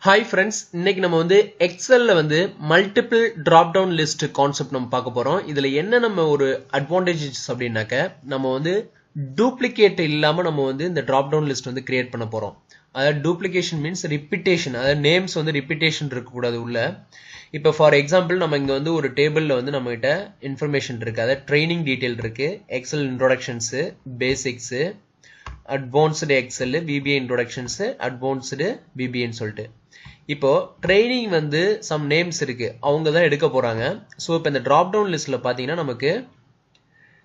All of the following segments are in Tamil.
Hi friends, இன்னைக்கு நம்ம வந்து எக்ஸல்ல வந்து multiple drop down list concept நம்ம பார்க்க போறோம். இதுல என்ன நம்ம ஒரு அட்வான்டேஜஸ் அப்படினாக்க நம்ம வந்து டூப்ளிகேட் இல்லாம நம்ம வந்து இந்த drop down list வந்து கிரியேட் பண்ண போறோம். அதாவது டூப்ளிகேஷன் மீன்ஸ் ரிப்பீட்டேஷன், அதாவது நேம்ஸ் வந்து ரிப்பீட்டேஷன் இருக்க கூடாது உள்ள. இப்போ ஃபார் எக்ஸாம்பிள் நம்ம இங்க வந்து ஒரு டேபிள்ல வந்து நம்ம கிட்ட இன்ஃபர்மேஷன் இருக்கு. அதாவது ட்ரெய்னிங் டீடைல் இருக்கு, excel introductions, basics, advanced excel, VBA introductions, advanced VBA ன்னு சொல்லிட்டு. இப்போ ட்ரெய்னிங் வந்து சம் நேம்ஸ் இருக்கு, அவங்க தான் எடுக்க போறாங்க. ஸோ இப்போ இந்த டிராப் டவுன் லிஸ்ட்ல பாத்தீங்கன்னா நமக்கு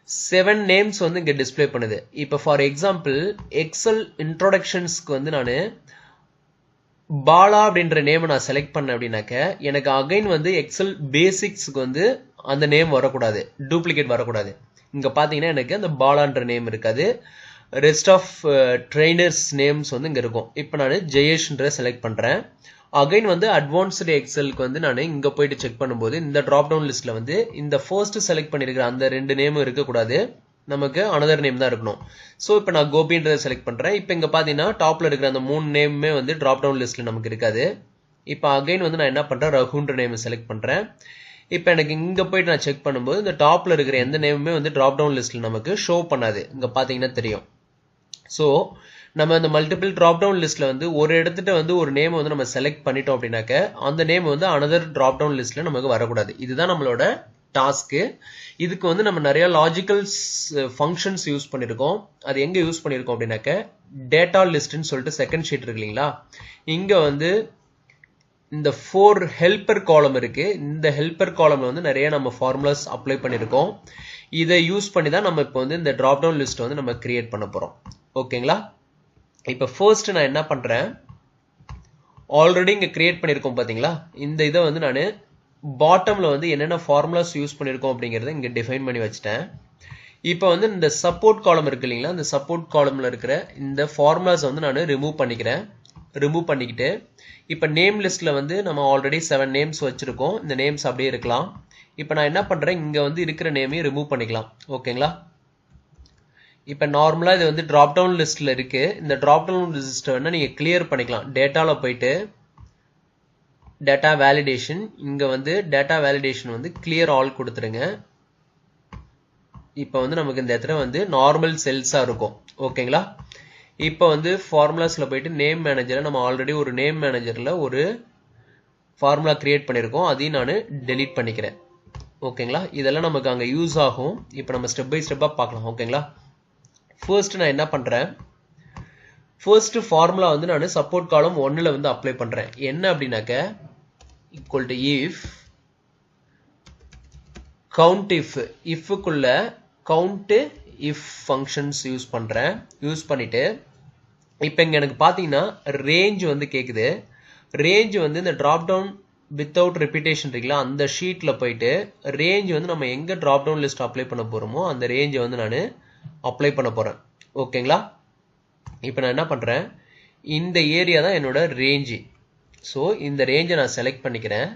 7 நேம்ஸ் வந்து இங்க டிஸ்பிளே பண்ணுது. இப்போ ஃபார் எக்ஸாம்பிள் எக்ஸல் இன்ட்ரோடக்ஷன்ஸ்க்கு வந்து நான் பாலா அப்படின்ற நேம் நான் செலக்ட் பண்ணேன் அப்படின்னாக்க எனக்கு அகைன் வந்து எக்ஸல் பேசிக்ஸ்க்கு வந்து அந்த நேம் வரக்கூடாது, டூப்ளிகேட் வரக்கூடாது. இங்க பாத்தீங்கன்னா எனக்கு அந்த பாலான்ற நேம் இருக்காது, ரெஸ்ட் ஆஃப் ட்ரெயினர்ஸ் நேம்ஸ் வந்து இங்க இருக்கும். இப்போ நான் ஜெயேஷ்ன்ற செலக்ட் பண்றேன். அகைன் வந்து அட்வான்ஸ்டு எக்ஸலுக்கு வந்து நான் இங்க போயிட்டு செக் பண்ணும்போது இந்த டிராப் டவுன் லிஸ்ட்ல வந்து இந்த ஃபர்ஸ்ட் செலக்ட் பண்ணிருக்கிற அந்த 2 நேமும் இருக்கக்கூடாது, நமக்கு அனதர் நேம் தான் இருக்கணும். ஸோ இப்போ நான் கோபின்றதை செலக்ட் பண்றேன். இப்போ இங்க பாத்தீங்கன்னா டாப்ல இருக்கிற அந்த 3 நேமுமே வந்து டிராப் டவுன் லிஸ்ட்ல நமக்கு இருக்காது. இப்போ அகைன் வந்து நான் என்ன பண்றேன், ரகுன்ற நேம் செலக்ட் பண்றேன். இப்போ எனக்கு இங்க போயிட்டு நான் செக் பண்ணும்போது இந்த டாப்ல இருக்கிற எந்த நேமுமே வந்து டிராப் டவுன் லிஸ்ட்ல நமக்கு ஷோ பண்ணாது. இங்க பாத்தீங்கன்னா தெரியும். ஸோ நம்ம இந்த மல்டிபிள் டிராப் டவுன் லிஸ்ட்ல வந்து ஒரு இடத்துல வந்து ஒரு நேம் வந்து நம்ம செலக்ட் பண்ணிட்டோம் அப்படின்னாக்க அந்த நேம் வந்து அனதர் டிராப் டவுன் லிஸ்ட்ல நமக்கு வரக்கூடாது. இதுதான் நம்மளோட டாஸ்க்கு. இதுக்கு வந்து நம்ம நிறைய லாஜிக்கல் ஃபங்க்ஷன்ஸ் யூஸ் பண்ணிருக்கோம். அது எங்க யூஸ் பண்ணிருக்கோம் அப்படின்னாக்க டேட்டா லிஸ்ட்னு சொல்லிட்டு செகண்ட் ஷீட் இருக்கு இல்லைங்களா, இங்க வந்து இந்த 4 ஹெல்பர் காலம் இருக்கு. இந்த ஹெல்பர் காலம்ல வந்து நிறைய நம்ம ஃபார்முலாஸ் அப்ளை பண்ணிருக்கோம். இதை யூஸ் பண்ணி தான் நம்ம இப்போ வந்து இந்த டிராப் டவுன் லிஸ்ட் வந்து நம்ம கிரியேட் பண்ண போறோம். ஓகேங்களா? இப்போ ஃபர்ஸ்ட் நான் என்ன பண்றேன், ஆல்ரெடி இங்க கிரியேட் பண்ணிருக்கோம் பாத்தீங்களா, இந்த இதை வந்து நான் பாட்டம்ல வந்து என்னென்ன ஃபார்முலாஸ் யூஸ் பண்ணிருக்கோம் அப்படிங்கறத இங்க டிஃபைன் பண்ணி வச்சிட்டேன். இப்போ வந்து இந்த சப்போர்ட் காலம் இருக்கு இல்லைங்களா, இந்த சப்போர்ட் காலம்ல இருக்கிற இந்த ஃபார்முலாஸ் வந்து நான் ரிமூவ் பண்ணிக்கிறேன். ரிமூவ் பண்ணிக்கிட்டு இப்போ நேம் லிஸ்ட்ல வந்து நம்ம ஆல்ரெடி 7 நேம்ஸ் வச்சிருக்கோம். இந்த நேம்ஸ் அப்படியே இருக்கலாம். இப்போ நான் என்ன பண்றேன், இங்க வந்து இருக்கிற நேமையும் ரிமூவ் பண்ணிக்கலாம். ஓகேங்களா? இப்போ நார்மலா இது வந்து டிராப் டவுன் லிஸ்ட்ல இருக்கு. இந்த டிராப் டவுன் லிஸ்ட் வேணா நீங்க கிளியர் பண்ணிக்கலாம். டேட்டால போயிட்டு டேட்டா வேலிடேஷன், இங்க வந்து டேட்டா வேலிடேஷன் வந்து கிளியர் ஆல் கொடுத்துருங்க. இப்போ வந்து நமக்கு இந்த இடத்துல வந்து நார்மல் செல்ஸா இருக்கும். ஓகேங்களா? இப்போ வந்து ஃபார்முலாஸ்ல போயிட்டு நேம் மேனேஜரை நம்ம ஆல்ரெடி ஒரு நேம் மேனேஜர்ல ஒரு ஃபார்முலா கிரியேட் பண்ணிருக்கோம், அதையும் நான் டெலீட் பண்ணிக்கிறேன். ஓகேங்களா? இதெல்லாம் நமக்கு அங்க யூஸ் ஆகும். இப்போ நம்ம ஸ்டெப் பை ஸ்டெப்பா பார்க்கலாம். ஓகேங்களா? ஃபர்ஸ்ட் நான் என்ன பண்றேன், ஃபர்ஸ்ட் ஃபார்முலா வந்து நான் சப்போர்ட் காலம் 1ல வந்து அப்ளை பண்றேன். என்ன அப்படின்னாக்க ஈக்குவல் டு இஃப் கவுண்ட் இஃப்க்குள்ள கவுண்ட் இஃப் ஃபங்க்ஷன்ஸ் யூஸ் பண்றேன். யூஸ் பண்ணிட்டு இப்போ இங்க எனக்கு பாத்தீங்கன்னா ரேஞ்ச் வந்து கேக்குது. ரேஞ்ச் வந்து இந்த டிராப் டவுன் வித்தவுட் ரிப்பீட்டேஷன் இருக்குல்ல, அந்த ஷீட்ல போயிட்டு ரேஞ்ச் வந்து நம்ம எங்க டிராப் டவுன் லிஸ்ட் அப்ளை பண்ண போறோமோ அந்த ரேஞ்சை வந்து நான் அப்ளை பண்ண போறேன். ஓகேங்களா? இப்போ நான் என்ன பண்றேன், இந்த ஏரியா தான் என்னோட ரேஞ்ச். ஸோ இந்த ரேஞ்சை நான் செலக்ட் பண்ணிக்கிறேன்.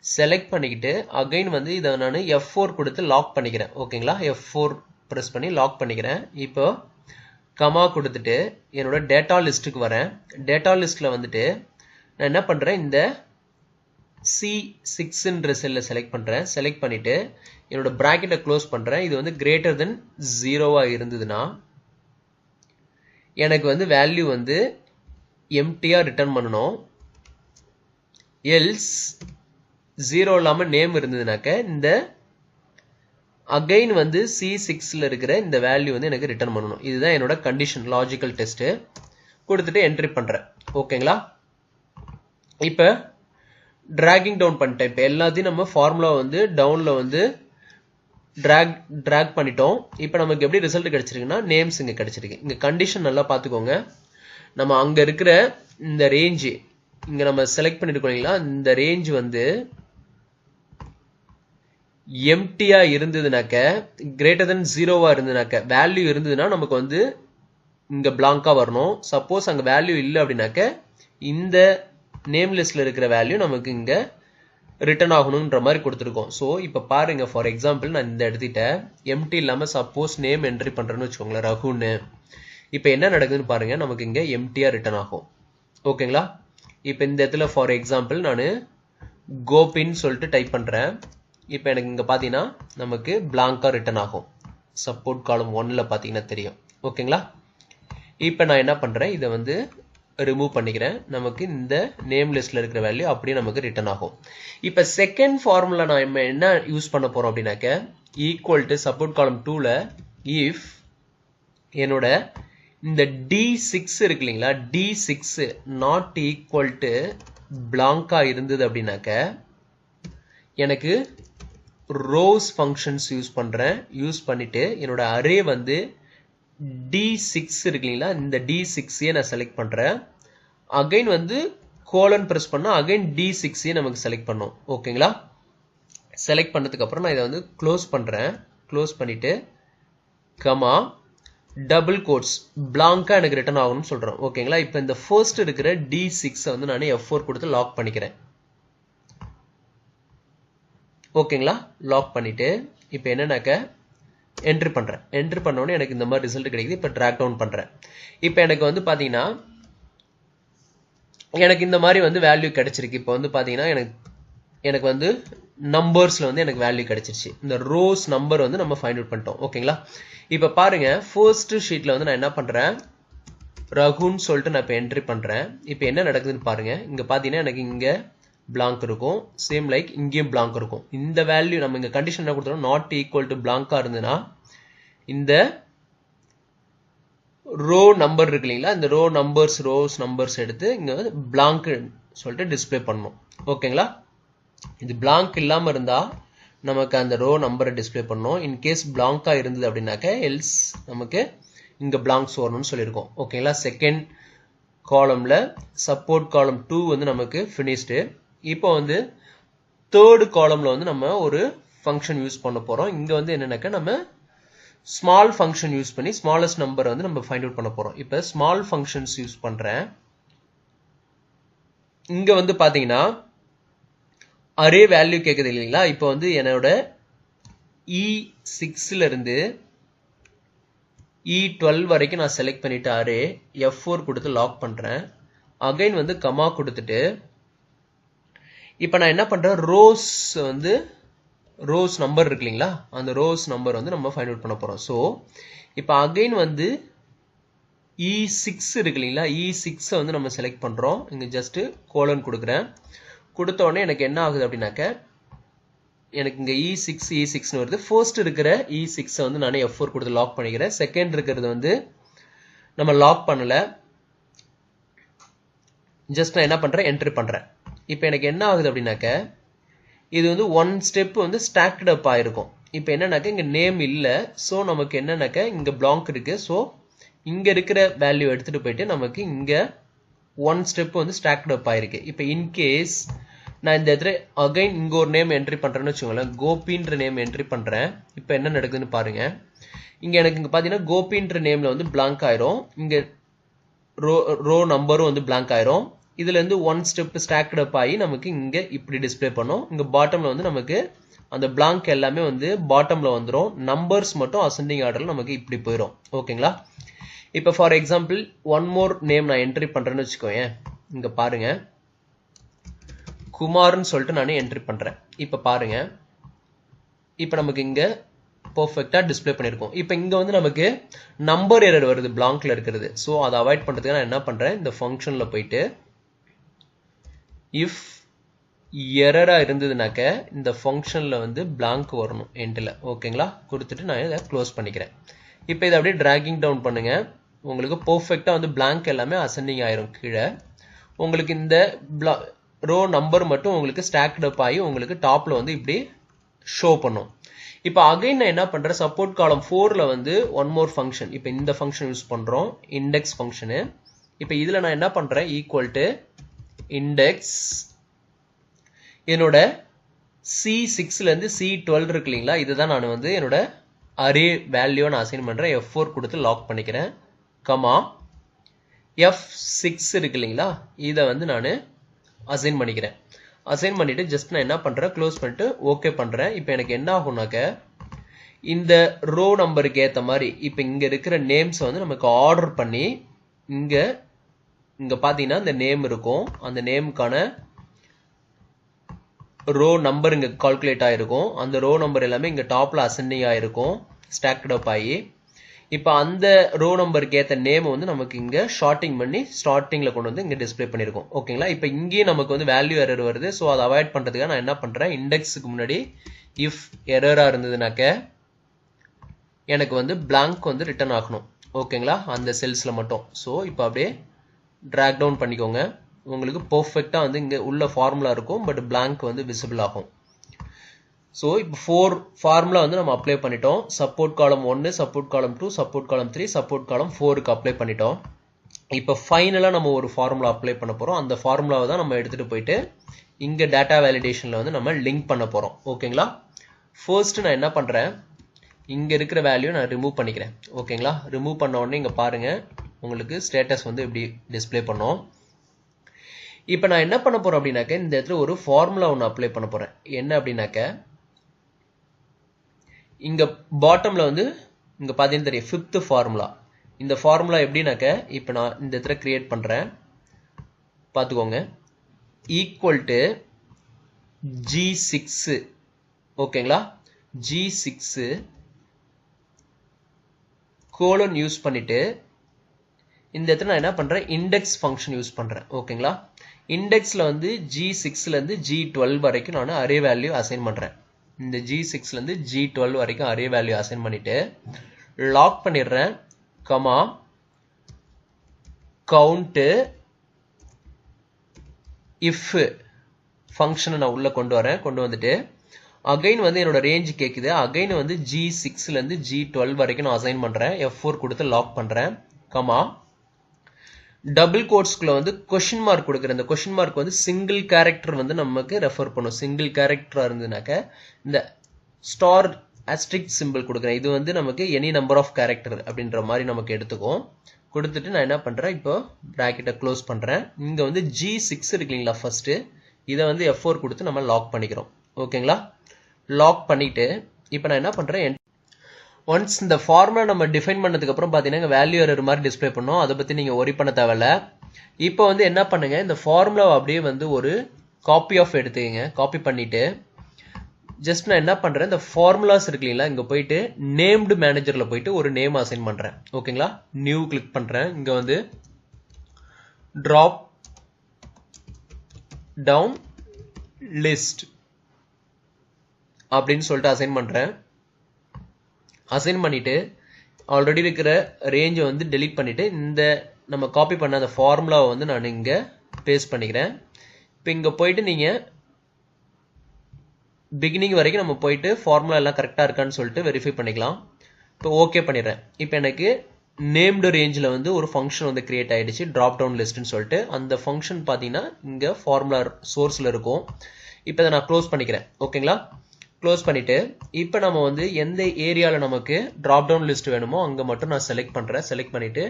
செலக்ட் பண்ணிக்கிட்டு அகைன் வந்து இதை நான் F4 கொடுத்து லாக் பண்ணிக்கிறேன். ஓகேங்களா? F4 பிரஸ் பண்ணி லாக் பண்ணிக்கிறேன். இப்போ கமா கொடுத்துட்டு என்னோட டேட்டா லிஸ்ட்டுக்கு வரேன். டேட்டா லிஸ்ட்ல வந்துட்டு நான் என்ன பண்றேன், இந்த C6ன்ற செல்ல செலக்ட் பண்றேன். செலக்ட் பண்ணிட்டு என்னோட பிராக்கெட்டை க்ளோஸ் பண்றேன். இது வந்து கிரேட்டர் தென் 0வா இருந்ததுன்னா எனக்கு வந்து வேல்யூ வந்து எம்டியா ரிட்டர்ன் பண்ணணும். எல்ஸ் 0 இல்லாம நேம் இருந்ததுனாக்க இந்த அகைன் வந்து C6ல இருக்கிற இந்த வேல்யூ வந்து எனக்கு ரிட்டர்ன் பண்ணணும். இதுதான் என்னோட கண்டிஷன், லாஜிக்கல் டெஸ்ட். கொடுத்துட்டு என்ட்ரி பண்றேன். ஓகேங்களா? இப்ப டிராகிங் டவுன் பண்ணிட்டேன். இப்போ எல்லாத்தையும் நம்ம ஃபார்முலா வந்து டவுன்ல வந்து டிராக் பண்ணிட்டோம். இப்போ நமக்கு எப்படி ரிசல்ட் கிடைச்சிருக்குன்னா நேம்ஸ் இங்க கிடைச்சிருக்கு. இங்க கண்டிஷன் நல்லா பாத்துக்கோங்க. நம்ம அங்க இருக்கிற இந்த ரேஞ்ச் இங்க நம்ம செலக்ட் பண்ணிருக்கோம் இல்லைங்களா, இந்த ரேஞ்ச் வந்து எம்டியா இருந்ததுனாக்க கிரேட்டர் தென் 0வா இருந்ததுனாக்க வேல்யூ இருந்ததுன்னா நமக்கு வந்து இங்க பிளாங்கா வரணும். சப்போஸ் அங்க வேல்யூ இல்லை அப்படின்னாக்க இந்த நேம் லிஸ்ட்ல இருக்கிற வேல்யூ நமக்கு இங்க ரிட்டர்ன் ஆகணும்ன்ற மாதிரி கொடுத்துருக்கோம். ஸோ இப்போ பாருங்க, ஃபார் எக்ஸாம்பிள் நான் இந்த எடுத்துட்ட எம்டி இல்லாம சப்போஸ் நேம் என்ட்ரி பண்றேன்னு வச்சுக்கோங்களேன், ரகுன்னு. இப்போ என்ன நடக்குதுன்னு பாருங்க, நமக்கு இங்க எம்டியா ரிட்டர்ன் ஆகும். ஓகேங்களா? இப்போ இந்த இடத்துல ஃபார் எக்ஸாம்பிள் நான் கோபின் சொல்லிட்டு டைப் பண்றேன். இப்போ எனக்கு இங்க பாத்தீங்கன்னா நமக்கு blank-ஆ ரிட்டர்ன் ஆகும். சப்போர்ட் காலம் 1ல பாத்தீங்கன்னா தெரியும். ஓகேங்களா? இப்போ நான் என்ன பண்றேன், இதை வந்து ரிமூவ் பண்ணிக்கிறேன். நமக்கு இந்த நேம் லிஸ்ட்ல இருக்கிற வேல்யூ அப்படியே நமக்கு ரிட்டர்ன் ஆகும். இப்போ செகண்ட் ஃபார்முலா நான் என்ன யூஸ் பண்ண போறோம் அப்படின்னாக்க ஈக்குவல் டு சப்போர்ட் காலம் 2ல இஃப் என்னோட இந்த D6 இருக்கு இல்லைங்களா, D6 நாட் ஈக்குவல் டு blank-ஆ இருந்தது அப்படின்னாக்க எனக்கு rows functions யூஸ் பண்றேன். யூஸ் பண்ணிட்டு என்னோட அரே வந்து D6 இருக்கு இல்லைங்களா, இந்த D6 நான் செலக்ட் பண்றேன். அகைன் வந்து கோலன் பிரஸ் பண்ணா அகைன் D6 நமக்கு செலக்ட் பண்ணும். ஓகேங்களா? செலக்ட் பண்ணதுக்கு அப்புறம் நான் இதை வந்து க்ளோஸ் பண்றேன். க்ளோஸ் பண்ணிட்டு கமா டபுள் கோட்ஸ் blank-ஆ எனக்கு ரிட்டர்ன் ஆகணும்னு சொல்றேன். ஓகேங்களா? இப்போ இந்த ஃபர்ஸ்ட் இருக்கிற D6 வந்து நான் F4 கொடுத்து லாக் பண்ணிக்கிறேன். ஓகேங்களா? லாக் பண்ணிட்டு இப்போ என்னன்னாக்க என்ட்ரி பண்றேன். என்ட்ரி பண்ண உடனே எனக்கு இந்த மாதிரி ரிசல்ட் கிடைக்குது. இப்போ ட்ராக் டவுன் பண்றேன். இப்போ எனக்கு வந்து பாத்தீங்கன்னா எனக்கு இந்த மாதிரி வந்து வேல்யூ கிடைச்சிருக்கு. இப்போ வந்து பாத்தீங்கன்னா எனக்கு வந்து நம்பர்ஸ்ல வந்து எனக்கு வேல்யூ கிடைச்சிருச்சு. இந்த ரோஸ் நம்பர் வந்து நம்ம ஃபைண்ட் அவுட் பண்ணிட்டோம். ஓகேங்களா? இப்ப பாருங்க ஃபர்ஸ்ட் ஷீட்ல வந்து நான் என்ன பண்றேன், ரகுன்னு சொல்லிட்டு நான் இப்போ என்ட்ரி பண்றேன். இப்போ என்ன நடக்குதுன்னு பாருங்க. இங்க பாத்தீங்கன்னா எனக்கு இங்க blank இருக்கும். சேம் லைக் இங்கேயும் blank இருக்கும். இந்த வேல்யூ நம்ம இங்க கண்டிஷன் என்ன கொடுத்தோம், நாட் ஈக்குவல் டு blank-ஆ இருந்ததுன்னா இந்த ரோ நம்பர் இருக்கு இல்லைங்களா, இந்த ரோஸ் நம்பர்ஸ் எடுத்து இங்க blank சொல்லிட்டு டிஸ்ப்ளே பண்ணணும். ஓகேங்களா? இது blank இல்லாம இருந்தா நமக்கு அந்த ரோ நம்பரை டிஸ்ப்ளே பண்ணணும். இன் கேஸ் blank-ஆ இருந்தது அப்படின்னாக்க எல்ஸ் நமக்கு இங்க blanks வரணும்னு சொல்லியிருக்கோம். ஓகேங்களா? செகண்ட் காலம்ல சப்போர்ட் காலம் 2 வந்து நமக்கு finished. இப்போ வந்து தேர்ட் காலம்ல வந்து நம்ம ஒரு ஃபங்க்ஷன் யூஸ் பண்ண போறோம். இங்க வந்து என்னன்னாக்க நம்ம ஸ்மால் ஃபங்க்ஷன் யூஸ் பண்ணி ஸ்மாலஸ்ட் நம்பர் வந்து நம்ம ஃபைண்ட் அவுட் பண்ண போறோம். இப்போ ஸ்மால் ஃபங்க்ஷன்ஸ் யூஸ் பண்றேன். இங்க வந்து பாத்தீங்கன்னா அரே வேல்யூ கேக்குது இல்லைங்களா, இப்போ வந்து என்னோட E6ல இருந்து E12 வரைக்கும் நான் செலக்ட் பண்ணிட்டு அரே F4 கொடுத்து லாக் பண்றேன். அகைன் வந்து கமா கொடுத்துட்டு இப்போ நான் என்ன பண்றேன், ரோஸ் நம்பர் இருக்கு இல்லைங்களா, அந்த ரோஸ் நம்பர் வந்து நம்ம ஃபைண்ட் அவுட் பண்ண போறோம். ஸோ இப்போ அகைன் வந்து E6 இருக்கு இல்லைங்களா, E6 வந்து நம்ம செலக்ட் பண்றோம். இங்க ஜஸ்ட் கோலன் கொடுக்குறேன். கொடுத்த உடனே எனக்கு என்ன ஆகுது அப்படின்னாக்க எனக்கு இங்க E6ன்னு வருது. ஃபர்ஸ்ட் இருக்கிற E6 வந்து நானே F4 கொடுத்து லாக் பண்ணிக்கிறேன். செகண்ட் இருக்கிறது வந்து நம்ம லாக் பண்ணல. ஜஸ்ட் நான் என்ன பண்றேன், என்ட்ரி பண்றேன். இப்போ எனக்கு என்ன ஆகுது அப்படின்னாக்க இது வந்து ஒன் ஸ்டெப் வந்து ஸ்டாக்ட் அப் ஆயிருக்கும். இப்போ என்னன்னாக்க இங்க நேம் இல்ல. ஸோ நமக்கு என்னன்னாக்க இங்க blank இருக்கு. ஸோ இங்க இருக்கிற வேல்யூ எடுத்துட்டு போயிட்டு நமக்கு இங்க ஒன் ஸ்டெப் வந்து ஸ்டாக்ட் அப் ஆயிருக்கு. இப்போ இன்கேஸ் நான் இந்த இடத்துல அகைன் இங்க ஒரு நேம் என்ட்ரி பண்றேன்னு வச்சுக்கோங்களேன், கோபின்ற நேம் என்ட்ரி பண்றேன். இப்போ என்ன நடக்குதுன்னு பாருங்க. இங்க எனக்கு இங்க பாத்தீங்கன்னா கோபின்ற நேம்ல வந்து blank ஆயிரும். இங்க ரோ நம்பரும் வந்து blank ஆயிரும். இதுல இருந்து ஒன் ஸ்டெப் ஸ்டாக்ட் அப் ஆகி நமக்கு இங்க இப்படி டிஸ்ப்ளே பண்ணும். இங்க பாட்டம்ல வந்து நமக்கு அந்த blank எல்லாமே வந்து பாட்டம்ல வந்துரும். நம்பர்ஸ் மட்டும் அசெண்டிங் ஆர்டர்ல நமக்கு இப்படி போயிடும். ஓகேங்களா? இப்போ for example one more name நான் என்ட்ரி பண்றேன்னு வச்சுக்கோங்க. இங்க பாருங்க குமார்னு சொல்லிட்டு நான் என்ட்ரி பண்றேன். இப்ப பாருங்க, இப்ப நமக்கு இங்க பெர்ஃபெக்ட்டா டிஸ்ப்ளே பண்ணிருக்கோம். இப்போ இங்க வந்து நமக்கு நம்பர் எரர் வருது blank-ல இருக்கிறது. ஸோ அதை அவாய்ட் பண்றதுக்கு நான் என்ன பண்றேன், இந்த ஃபங்க்ஷன்ல போயிட்டு இஃப் எரரா இருந்ததுனாக்க இந்த ஃபங்க்ஷன்ல வந்து blank வரணும் எண்ட்ல. ஓகேங்களா? கொடுத்துட்டு நான் இதை க்ளோஸ் பண்ணிக்கிறேன். இப்போ இதை அப்படியே டிராகிங் டவுன் பண்ணுங்க. உங்களுக்கு பெர்ஃபெக்ட்டா வந்து blank எல்லாமே அசெண்டிங் ஆயிரும் கீழே. உங்களுக்கு இந்த ரோ நம்பர் மட்டும் உங்களுக்கு ஸ்டாக்ட் அப் ஆகி உங்களுக்கு டாப்ல வந்து இப்படி ஷோ பண்ணும். இப்போ அகைன் நான் என்ன பண்றேன், சப்போர்ட் காலம் 4ல வந்து ஒன் மோர் ஃபங்க்ஷன், இப்போ இந்த ஃபங்க்ஷன் யூஸ் பண்றோம், இண்டெக்ஸ் ஃபங்க்ஷனு. இப்போ இதுல நான் என்ன பண்றேன், ஈக்குவல் டு இண்டெக்ஸ் என்னோட C6ல இருந்து C12 இருக்கு இல்லைங்களா, இதுதான் நான் வந்து என்னோட அரே வேல்யூ நான் அசைன் பண்றேன். F4 கொடுத்து லாக் பண்ணிக்கிறேன். கமா F6 இருக்கு இல்லைங்களா, இதை வந்து நான் அசைன் பண்ணிக்கிறேன். அசைன் பண்ணிட்டு ஜஸ்ட் நான் என்ன பண்றேன், க்ளோஸ் பண்ணிட்டு ஓகே பண்றேன். இப்போ எனக்கு என்ன ஆகும்னாக்க இந்த ரோ நம்பருக்கு ஏத்த மாதிரி இப்போ இங்க இருக்கிற நேம்ஸ் வந்து நமக்கு ஆர்டர் பண்ணி இங்க இங்க பாத்தீங்கன்னா இந்த நேம் இருக்கும். அந்த நேமுக்கான ரோ நம்பர் இங்க கால்குலேட் ஆயிருக்கும். அந்த ரோ நம்பர் எல்லாமே இங்க டாப்ல அசெண்டிங் ஆயிருக்கும், ஸ்டாக்ட் அப் ஆகி. இப்ப அந்த ரோ நம்பருக்கு ஏத்த நேம் வந்து நமக்கு இங்க ஷார்ட்டிங் பண்ணி ஸ்டார்டிங்ல கொண்டு வந்து இங்க டிஸ்ப்ளே பண்ணிருக்கோம். ஓகேங்களா? இப்ப இங்கேயே நமக்கு வந்து வேல்யூ எரர் வருது. சோ அதை அவாய்ட் பண்றதுக்காக நான் என்ன பண்றேன், இண்டெக்ஸுக்கு முன்னாடி இஃப் எரரா இருந்ததுனாக்க எனக்கு வந்து blank வந்து ரிட்டர்ன் ஆகணும். ஓகேங்களா? அந்த செல்ஸ்ல மட்டும். சோ இப்போ அப்படியே டிராக் டவுன் பண்ணிக்கோங்க. உங்களுக்கு பெர்ஃபெக்ட்டா வந்து இங்க உள்ள ஃபார்முலா இருக்கும், பட் blank வந்து விசிபிள் ஆகும். சோ இப்போ 4 ஃபார்முலா வந்து நம்ம அப்ளை பண்ணிட்டோம். சப்போர்ட் காலம் 1, சப்போர்ட் காலம் 2, சப்போர்ட் காலம் 3, சப்போர்ட் காலம் 4க்கு அப்ளை பண்ணிட்டோம். இப்போ ஃபைனலா நம்ம ஒரு ஃபார்முலா அப்ளை பண்ண போறோம். அந்த ஃபார்முலாவை தான் நம்ம எடுத்துட்டு போயிட்டு இங்க டேட்டா வேலிடேஷன்ல வந்து நம்ம லிங்க் பண்ண போறோம். ஓகேங்களா? ஃபர்ஸ்ட் நான் என்ன பண்றேன், இங்க இருக்கிற வேல்யூ நான் ரிமூவ் பண்ணிக்கிறேன். ஓகேங்களா? ரிமூவ் பண்ண உடனே இங்க பாருங்க உங்களுக்கு ஸ்டேட்டஸ் வந்து இப்படி டிஸ்ப்ளே பண்ணோம். இப்போ நான் என்ன பண்ண போறேன் அப்படின்னாக்க, இந்த இடத்துல ஒரு ஃபார்முலா ஒன்று அப்ளை பண்ண போறேன். என்ன அப்படின்னாக்க, இங்க பாட்டம்ல வந்து இங்க பாத்தீங்கன்னா தெரியும் 5th ஃபார்முலா. இந்த ஃபார்முலா எப்படின்னாக்க, இப்போ நான் இந்த இடத்துல கிரியேட் பண்றேன், பாத்துக்கோங்க. Equal to G6. ஓகேங்களா? G6 கோலன் யூஸ் பண்ணிட்டு இந்த இடத்துல நான் என்ன பண்றேன், இண்டெக்ஸ் ஃபங்க்ஷன் யூஸ் பண்றேன். ஓகேங்களா? இண்டெக்ஸ்ல வந்து G6ல இருந்து G12 வரைக்கும் நான் அரே வேல்யூ அசைன் பண்றேன். இந்த G6ல இருந்து G12 வரைக்கும் அரே வேல்யூ அசைன் பண்ணிட்டு லாக் பண்ணிடுறேன். கமா கவுண்ட் இஃப் ஃபங்க்ஷனை நான் உள்ள கொண்டு வரேன். கொண்டு வந்துட்டு அகைன் வந்து என்னோட ரேஞ்ச் கேக்குது. அகைன் வந்து G6ல இருந்து G12 வரைக்கும் நான் அசைன் பண்றேன். F4 கொடுத்து லாக் பண்றேன். கமா டபுள் கோட்ஸ்க்குள்ள வந்து கொஸ்டின் மார்க் கொடுக்குறேன். இந்த கொஸ்டின் மார்க் வந்து சிங்கிள் கேரக்டர் வந்து நமக்கு ரெஃபர் பண்ணும். சிங்கிள் கேரக்டரா இருந்ததுனாக்க இந்த ஸ்டார் அஸ்ட்ரிக் சிம்பிள் கொடுக்குறேன். இது வந்து நமக்கு எனி நம்பர் ஆஃப் கேரக்டர் அப்படின்ற மாதிரி நமக்கு எடுத்துக்கும். கொடுத்துட்டு நான் என்ன பண்றேன், இப்போ பிராக்கெட்டை க்ளோஸ் பண்றேன். இங்க வந்து G6 இருக்கு இல்லைங்களா, ஃபர்ஸ்ட் இதை வந்து F4 கொடுத்து நம்ம லாக் பண்ணிக்கிறோம். ஓகேங்களா? லாக் பண்ணிட்டு இப்போ நான் என்ன பண்றேன், ஒன்ஸ் இந்த ஃபார்முலா நம்ம டிஃபைன் பண்ணதுக்கு அப்புறம் பாத்தீங்கன்னா வேல்யூ எரர் மாதிரி டிஸ்ப்ளே பண்ணோம். அதை பத்தி நீங்க ஒரி பண்ண தேவையில்ல. இப்போ வந்து என்ன பண்ணுங்க, இந்த ஃபார்முலாவை அப்படியே வந்து ஒரு காப்பி ஆஃப் எடுத்துக்கங்க. காப்பி பண்ணிட்டு ஜஸ்ட் நான் என்ன பண்றேன், இந்த ஃபார்முலாஸ் இருக்கு இல்லைங்களா, இங்க போயிட்டு நேம்டு மேனேஜர்ல போயிட்டு ஒரு நேம் அசைன் பண்றேன். ஓகேங்களா? நியூ கிளிக் பண்றேன். இங்க வந்து டிராப் டவுன் லிஸ்ட் அப்படின்னு சொல்லிட்டு அசைன் பண்றேன். அசைன் பண்ணிட்டு ஆல்ரெடி இருக்கிற ரேஞ்சை வந்து டெலீட் பண்ணிட்டு இந்த நம்ம காப்பி பண்ண அந்த ஃபார்முலாவை வந்து நான் இங்க பேஸ்ட் பண்ணிக்கிறேன். இப்போ இங்க போயிட்டு நீங்க பிகினிங் வரைக்கும் நம்ம போயிட்டு ஃபார்முலா எல்லாம் கரெக்டா இருக்கான்னு சொல்லிட்டு வெரிஃபை பண்ணிக்கலாம். இப்போ ஓகே பண்ணிடுறேன். இப்போ எனக்கு நேம்டு ரேஞ்சில் வந்து ஒரு ஃபங்க்ஷன் வந்து கிரியேட் ஆயிடுச்சு, டிராப் டவுன் லிஸ்ட்னு சொல்லிட்டு. அந்த ஃபங்க்ஷன் பார்த்தீங்கன்னா இங்க ஃபார்முலா சோர்ஸ்ல இருக்கும். இப்போ இதை நான் க்ளோஸ் பண்ணிக்கிறேன். ஓகேங்களா? க்ளோஸ் பண்ணிட்டு இப்போ நம்ம வந்து எந்த ஏரியால நமக்கு டிராப் டவுன் லிஸ்ட் வேணுமோ அங்க மட்டும் நான் செலக்ட் பண்றேன். செலக்ட் பண்ணிட்டு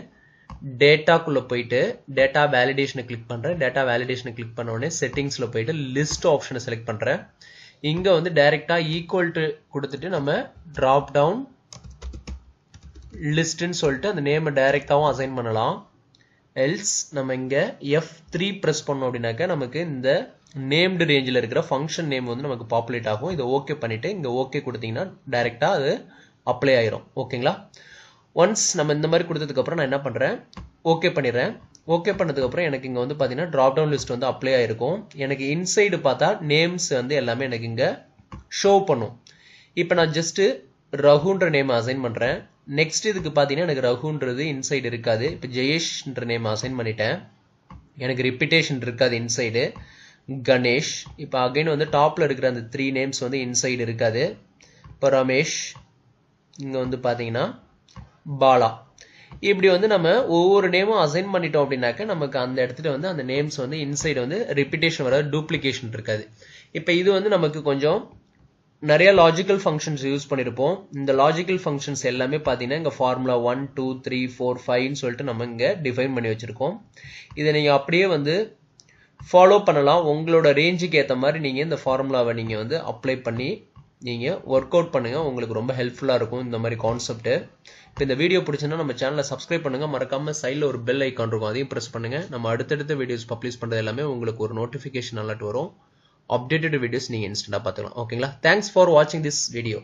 டேட்டாக்குள்ள போயிட்டு டேட்டா வேலிடேஷனை கிளிக் பண்றேன். டேட்டா வேலிடேஷனை கிளிக் பண்ண உடனே செட்டிங்ஸ்ல போயிட்டு லிஸ்ட் ஆப்ஷனை செலக்ட் பண்றேன். இங்க வந்து டைரக்டா ஈக்குவல் டு கொடுத்துட்டு நம்ம டிராப் டவுன் லிஸ்ட்னு சொல்லிட்டு அந்த நேம் டைரக்டாவும் அசைன் பண்ணலாம். எல்ஸ் நம்ம இங்க F3 பிரஸ் பண்ணோம் அப்படின்னாக்க நமக்கு இந்த நேம்டு ரேஞ்சில் இருக்கிற ஃபங்க்ஷன் நேம் வந்து நமக்கு பாப்புலேட் ஆகும். இதை ஓகே பண்ணிட்டு இங்க ஓகே கொடுத்தீங்கன்னா டைரக்டா அது அப்ளை ஆயிரும். ஓகேங்களா? ஒன்ஸ் நம்ம இந்த மாதிரி கொடுத்ததுக்கு அப்புறம் நான் என்ன பண்றேன், ஓகே பண்ணிடுறேன். ஓகே பண்ணதுக்கு அப்புறம் எனக்கு இங்க வந்து பாத்தீங்கன்னா டிராப் டவுன் லிஸ்ட் வந்து அப்ளை ஆயிருக்கும். எனக்கு இன்சைடு பார்த்தா நேம்ஸ் வந்து எல்லாமே எனக்கு இங்க ஷோ பண்ணும். இப்போ நான் ஜஸ்ட் ரகுன்ற நேம் அசைன் பண்றேன். நெக்ஸ்ட் இதுக்கு பாத்தீங்கன்னா எனக்கு ரகுன்றது இன்சைடு இருக்காது. இப்போ ஜெயேஷ்ன்ற நேம் அசைன் பண்ணிட்டேன். எனக்கு ரிப்பீட்டேஷன் இருக்காது இன்சைடு. கணேஷ். இப்போ அகைன் வந்து டாப்ல இருக்கிற அந்த 3 நேம்ஸ் வந்து இன்சைடு இருக்காது. இப்போ ரமேஷ், இங்க வந்து பாத்தீங்கன்னா பாலா. இப்படி வந்து நம்ம ஒவ்வொரு நேமும் அசைன் பண்ணிட்டோம் அப்படின்னாக்க நமக்கு அந்த இடத்துல வந்து அந்த நேம்ஸ் வந்து இன்சைடு வந்து ரிப்பீட்டேஷன் வராது, டூப்ளிகேஷன் இருக்காது. இப்போ இது வந்து நமக்கு கொஞ்சம் நிறைய லாஜிக்கல் ஃபங்க்ஷன்ஸ் யூஸ் பண்ணிருப்போம். இந்த லாஜிக்கல் ஃபங்க்ஷன்ஸ் எல்லாமே பாத்தீங்கன்னா இங்க ஃபார்முலா 1 2 3 4 5 சொல்லிட்டு நம்ம இங்க டிஃபைன் பண்ணி வச்சிருக்கோம். இதை நீங்க அப்படியே வந்து ஃபாலோ பண்ணலாம். உங்களோட ரேஞ்சுக்கு ஏற்ற மாதிரி நீங்க இந்த ஃபார்முலாவை நீங்க வந்து அப்ளை பண்ணி நீங்கள் ஒர்க் அவுட் பண்ணுங்கள். உங்களுக்கு ரொம்ப ஹெல்ப்ஃபுல்லாக இருக்கும் இந்த மாதிரி கான்செப்ட்டு. இப்போ இந்த வீடியோ பிடிச்சுன்னா நம்ம சேனலை சப்ஸ்கிரைப் பண்ணுங்கள். மறக்காமல் சைடில் ஒரு பெல் ஐக்கான் இருக்கும், அதையும் ப்ரெஸ் பண்ணுங்கள். நம்ம அடுத்தடுத்த வீடியோஸ் பப்ளிஷ் பண்ணுறது எல்லாமே உங்களுக்கு ஒரு நோட்டிஃபிகேஷன் அலர்ட் வரும். அப்டேட்டட் வீடியோஸ் நீங்கள் இன்ஸ்டன்ட்டாக பார்த்துக்கலாம். ஓகேங்களா? தேங்க்ஸ் ஃபார் வாட்சிங் திஸ் வீடியோ.